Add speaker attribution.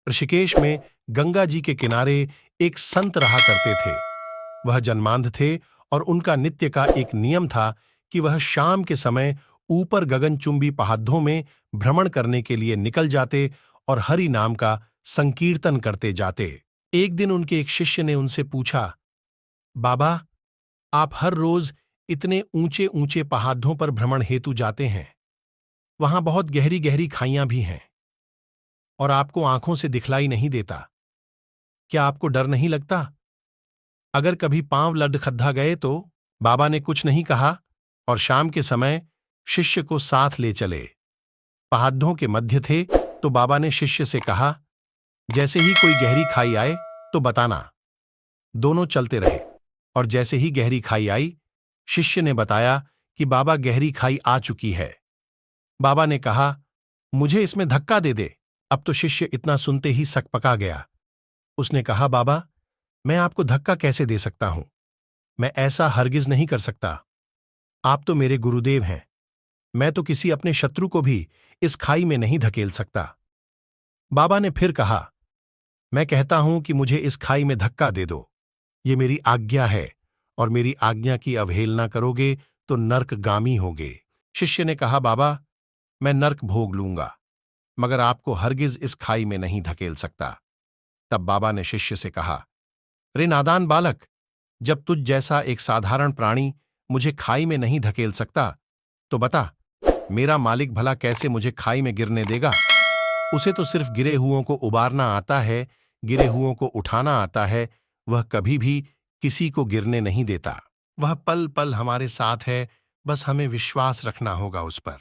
Speaker 1: ऋषिकेश में गंगा जी के किनारे एक संत रहा करते थे। वह जन्मांध थे और उनका नित्य का एक नियम था कि वह शाम के समय ऊपर गगनचुंबी पहाड़ों में भ्रमण करने के लिए निकल जाते और हरि नाम का संकीर्तन करते जाते। एक दिन उनके एक शिष्य ने उनसे पूछा, बाबा, आप हर रोज इतने ऊंचे ऊंचे पहाड़ों पर भ्रमण हेतु जाते हैं, वहां बहुत गहरी गहरी खाइयां भी हैं और आपको आंखों से दिखलाई नहीं देता। क्या आपको डर नहीं लगता? अगर कभी पांव लडखद्दा गए तो? बाबा ने कुछ नहीं कहा और शाम के समय शिष्य को साथ ले चले। पहाड़ों के मध्य थे तो बाबा ने शिष्य से कहा, जैसे ही कोई गहरी खाई आए तो बताना। दोनों चलते रहे और जैसे ही गहरी खाई आई, शिष्य ने बताया कि बाबा, गहरी खाई आ चुकी है। बाबा ने कहा, मुझे इसमें धक्का दे दे। अब तो शिष्य इतना सुनते ही सकपका गया। उसने कहा, बाबा, मैं आपको धक्का कैसे दे सकता हूं? मैं ऐसा हरगिज नहीं कर सकता। आप तो मेरे गुरुदेव हैं। मैं तो किसी अपने शत्रु को भी इस खाई में नहीं धकेल सकता। बाबा ने फिर कहा, मैं कहता हूं कि मुझे इस खाई में धक्का दे दो। ये मेरी आज्ञा है और मेरी आज्ञा की अवहेलना करोगे तो नर्कगामी होगे। शिष्य ने कहा, बाबा, मैं नर्क भोग लूंगा, मगर आपको हरगिज इस खाई में नहीं धकेल सकता। तब बाबा ने शिष्य से कहा, रे नादान बालक, जब तुझ जैसा एक साधारण प्राणी मुझे खाई में नहीं धकेल सकता, तो बता, मेरा मालिक भला कैसे मुझे खाई में गिरने देगा? उसे तो सिर्फ गिरे हुओं को उबारना आता है, गिरे हुओं को उठाना आता है। वह कभी भी किसी को गिरने नहीं देता। वह पल पल हमारे साथ है, बस हमें विश्वास रखना होगा उस पर।